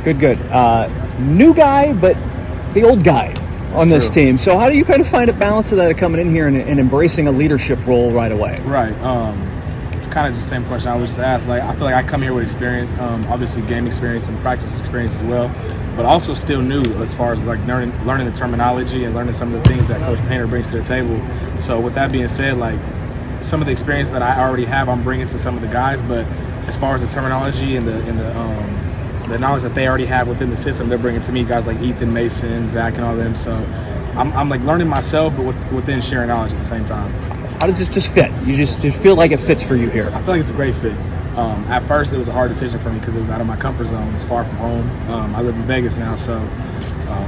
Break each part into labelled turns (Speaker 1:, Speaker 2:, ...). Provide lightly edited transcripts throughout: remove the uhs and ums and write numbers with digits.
Speaker 1: Good. New guy, but the old guy on this team. So how do you kind of find a balance of that coming in here and embracing a leadership role right away?
Speaker 2: Right. Kind of just the same question I was just asked. Like, I feel like I come here with experience, obviously game experience and practice experience as well, but also still new as far as like learning the terminology and learning some of the things that Coach Painter brings to the table. So with that being said, like some of the experience that I already have, I'm bringing to some of the guys, but as far as the terminology and the knowledge that they already have within the system, they're bringing to me, guys like Ethan, Mason, Zach, and all them. So I'm like learning myself, but within sharing knowledge at the same time.
Speaker 1: How does this just fit? You just feel like it fits for you here?
Speaker 2: I feel like it's a great fit. At first, it was a hard decision for me because it was out of my comfort zone. It's far from home. I live in Vegas now, so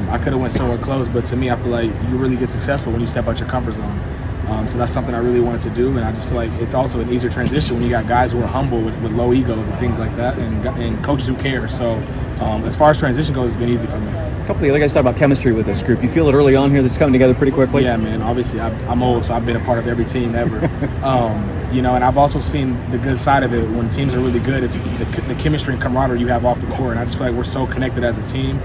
Speaker 2: I could have went somewhere close. But to me, I feel like you really get successful when you step out your comfort zone. So that's something I really wanted to do, and I just feel like it's also an easier transition when you got guys who are humble with low egos and things like that, and coaches who care. So as far as transition goes, it's been easy for me.
Speaker 1: A couple of the other guys talk about chemistry with this group. You feel it early on here that's coming together pretty quickly?
Speaker 2: Yeah, man. Obviously, I'm old, so I've been a part of every team ever. And I've also seen the good side of it. When teams are really good, it's the chemistry and camaraderie you have off the court, and I just feel like we're so connected as a team.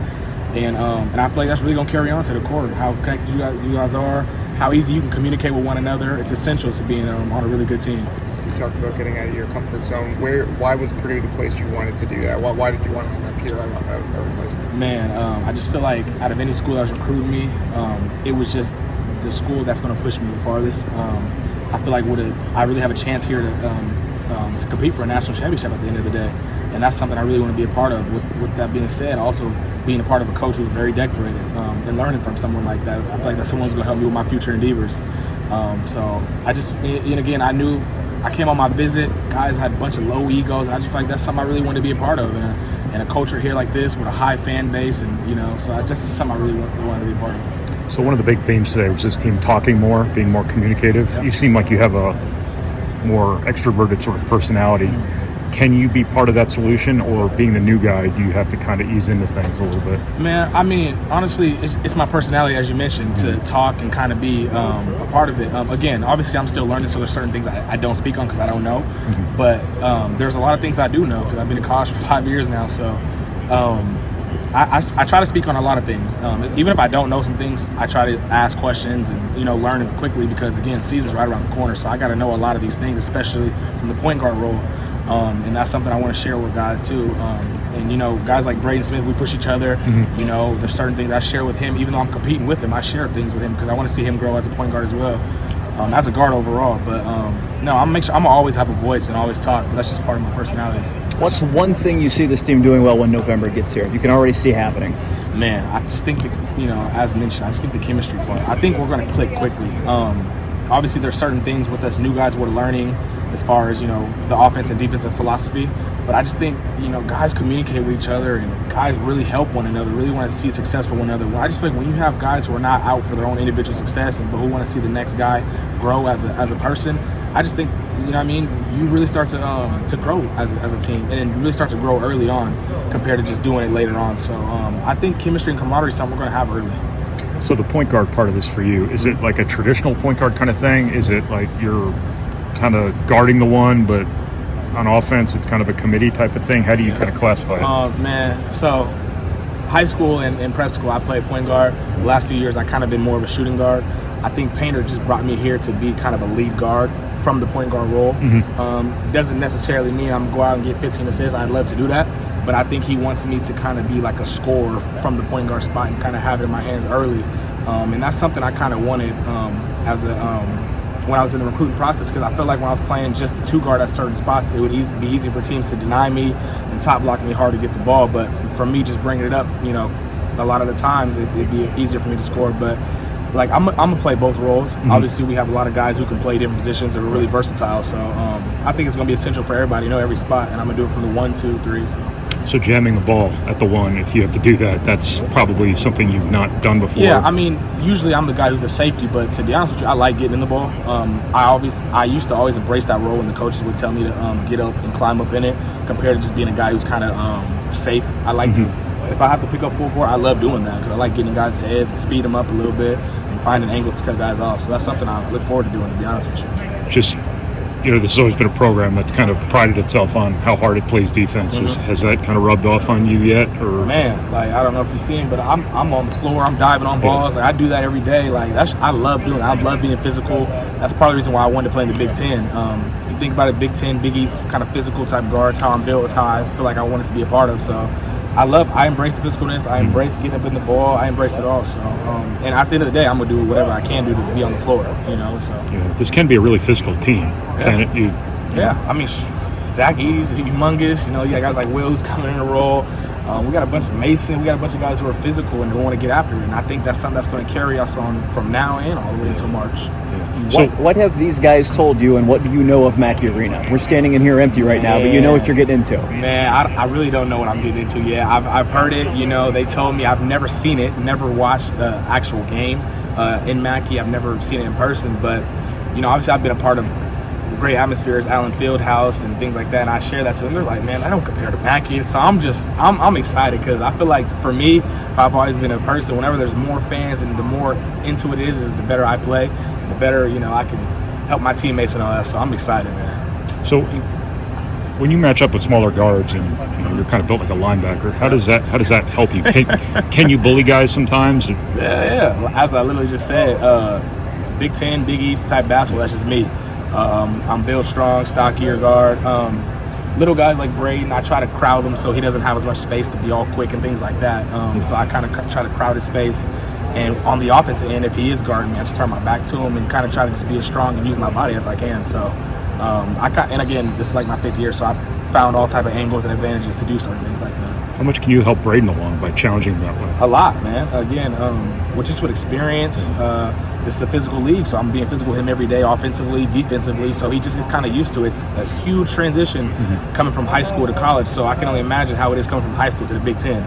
Speaker 2: And I feel like that's really going to carry on to the court, how connected you guys are, how easy you can communicate with one another. It's essential to being on a really good team.
Speaker 3: You talked about getting out of your comfort zone. Why was Purdue the place you wanted to do that? Why did you want to end up here other places?
Speaker 2: Man, I just feel like out of any school that was recruiting me, it was just the school that's going to push me the farthest. I feel like I really have a chance here to compete for a national championship at the end of the day. And that's something I really want to be a part of. With that being said, also being a part of a coach who's very decorated and learning from someone like that. I feel like that someone's going to help me with my future endeavors. So I just, and again, I knew I came on my visit, guys had a bunch of low egos. I just feel like that's something I really wanted to be a part of. And a culture here like this with a high fan base, and so that's just something I really wanted to be a part of.
Speaker 4: So one of the big themes today was this team talking more, being more communicative. Yeah. You seem like you have a more extroverted sort of personality. Mm-hmm. Can you be part of that solution, or being the new guy, do you have to kind of ease into things a little bit?
Speaker 2: Man, I mean, honestly, it's my personality, as you mentioned, to talk and kind of be a part of it. Again, obviously, I'm still learning, so there's certain things I don't speak on because I don't know. Mm-hmm. But there's a lot of things I do know because I've been in college for 5 years now. So I try to speak on a lot of things. Even if I don't know some things, I try to ask questions and, learn it quickly because, again, season's right around the corner. So I got to know a lot of these things, especially from the point guard role. And that's something I want to share with guys too. Guys like Braden Smith, we push each other. Mm-hmm. There's certain things I share with him, even though I'm competing with him. I share things with him because I want to see him grow as a point guard as well, as a guard overall. But I'm always have a voice and always talk. But that's just part of my personality.
Speaker 1: What's one thing you see this team doing well when November gets here? You can already see happening.
Speaker 2: Man, I just think as mentioned, I just think the chemistry part. I think we're going to click quickly. Obviously, there's certain things with us new guys we're learning as far as, the offense and defensive philosophy. But I just think, guys communicate with each other and guys really help one another, really want to see success for one another. I just feel like when you have guys who are not out for their own individual success but who want to see the next guy grow as a person, I just think, you really start to grow as a team, and then you really start to grow early on compared to just doing it later on. So I think chemistry and camaraderie is something we're going to have early.
Speaker 4: So the point guard part of this for you, is it like a traditional point guard kind of thing? Is it like you're kind of guarding the one, but on offense it's kind of a committee type of thing? How do you kind of classify it?
Speaker 2: Man, so high school and prep school, I played point guard. The last few years, I kind of been more of a shooting guard. I think Painter just brought me here to be kind of a lead guard from the point guard role. Mm-hmm. Doesn't necessarily mean I'm going to go out and get 15 assists. I'd love to do that. But I think he wants me to kind of be like a scorer from the point guard spot and kind of have it in my hands early. And that's something I kind of wanted when I was in the recruiting process, because I felt like when I was playing just the two guard at certain spots, it would be easy for teams to deny me and top block me hard to get the ball. But for me, just bringing it up, a lot of the times it'd be easier for me to score. But like I'm gonna play both roles. Mm-hmm. Obviously, we have a lot of guys who can play different positions that are really versatile. So I think it's gonna be essential for everybody to know every spot, and I'm gonna do it from the 1, 2, 3.
Speaker 4: So jamming the ball at the one, if you have to do that, that's probably something you've not done before.
Speaker 2: Yeah, I mean, usually I'm the guy who's a safety, but to be honest with you, I like getting in the ball. I used to always embrace that role when the coaches would tell me to get up and climb up in it, compared to just being a guy who's kind of safe. I like to, if I have to pick up full court, I love doing that because I like getting guys' heads and speed them up a little bit and finding angles to cut guys off. So that's something I look forward to doing, to be honest with you.
Speaker 4: Just this has always been a program that's kind of prided itself on how hard it plays defense. Has that kind of rubbed off on you yet? Or
Speaker 2: Man, like, I don't know if you've seen, but I'm on the floor. I'm diving on balls. Like, I do that every day. Like, I love doing it. I love being physical. That's part of the reason why I wanted to play in the Big Ten. If you think about it, Big Ten, Big East, kind of physical type guards, how I'm built, it's how I feel like I wanted to be a part of. So I embrace the physicalness. I embrace getting up in the ball. I embrace it all. So, and at the end of the day, I'm going to do whatever I can do to be on the floor, so.
Speaker 4: Yeah, this can be a really physical team, can it?
Speaker 2: Yeah, I mean, Zach Eady's humongous. You got guys like Will who's coming in the role. We got a bunch of Mason. We got a bunch of guys who are physical and who want to get after it. And I think that's something that's going to carry us on from now and all the way until March.
Speaker 4: Yeah.
Speaker 1: So, what have these guys told you, and what do you know of Mackey Arena? We're standing in here empty right now, but you know what you're getting into.
Speaker 2: Man, I really don't know what I'm getting into yet. I've heard it. They told me. I've never seen it, never watched the actual game in Mackey. I've never seen it in person. But, obviously I've been a part of great atmospheres, Allen Fieldhouse and things like that, and I share that to them. They're like, man, I don't compare to Mackey. So I'm excited because I feel like for me, I've always been a person, whenever there's more fans and the more into it is the better I play, and the better, I can help my teammates and all that. So I'm excited, man.
Speaker 4: So when you match up with smaller guards and you're kind of built like a linebacker, how does that help you? Can you bully guys sometimes?
Speaker 2: Yeah. As I literally just said, Big Ten, Big East type basketball, that's just me. I'm built strong, stockier guard. Little guys like Braden, I try to crowd him so he doesn't have as much space to be all quick and things like that. So I kind of try to crowd his space. And on the offensive end, if he is guarding me, I just turn my back to him and kind of try to just be as strong and use my body as I can. So and again, this is like my 5th year, so I found all type of angles and advantages to do certain things like that.
Speaker 4: How much can you help Braden along by challenging him that way?
Speaker 2: A lot, man. Again, with experience. This is a physical league, so I'm being physical with him every day, offensively, defensively. So he just is kind of used to it. It's a huge transition coming from high school to college. So I can only imagine how it is coming from high school to the Big Ten.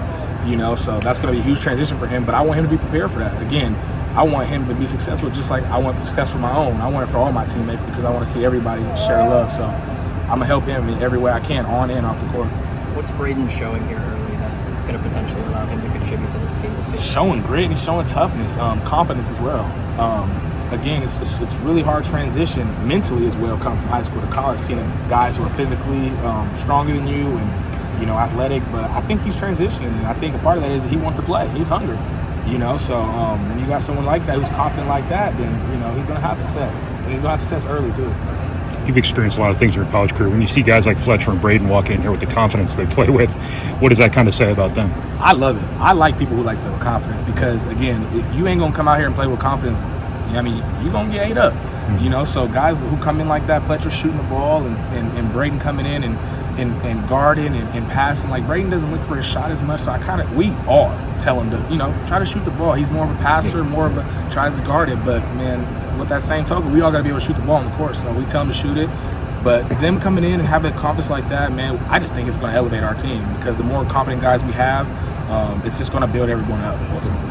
Speaker 2: So that's going to be a huge transition for him. But I want him to be prepared for that. Again, I want him to be successful, just like I want success for my own. I want it for all my teammates because I want to see everybody share love. So I'm gonna help him in every way I can, on and off the court.
Speaker 5: What's Braden showing here early that is going to potentially allow him to contribute to this team this season?
Speaker 2: Showing grit and showing toughness, confidence as well. Again, it's really hard transition mentally as well, coming from high school to college, seeing guys who are physically stronger than you and athletic. But I think he's transitioning, and I think a part of that is he wants to play. He's hungry. So when you got someone like that who's confident like that, then he's going to have success, and he's going to have success early too.
Speaker 4: You've experienced a lot of things in your college career. When you see guys like Fletcher and Braden walking in here with the confidence they play with, what does that kind of say about them?
Speaker 2: I love it. I like people who like to play with confidence because, again, if you ain't going to come out here and play with confidence, you're going to get ate up. So guys who come in like that, Fletcher shooting the ball and Braden coming in and guarding and passing. Like, Braden doesn't look for his shot as much, so we all tell him to, try to shoot the ball. He's more of a passer, tries to guard it. But, man, with that same token, we all got to be able to shoot the ball on the court. So we tell them to shoot it. But them coming in and having confidence like that, man, I just think it's going to elevate our team because the more confident guys we have, it's just going to build everyone up ultimately.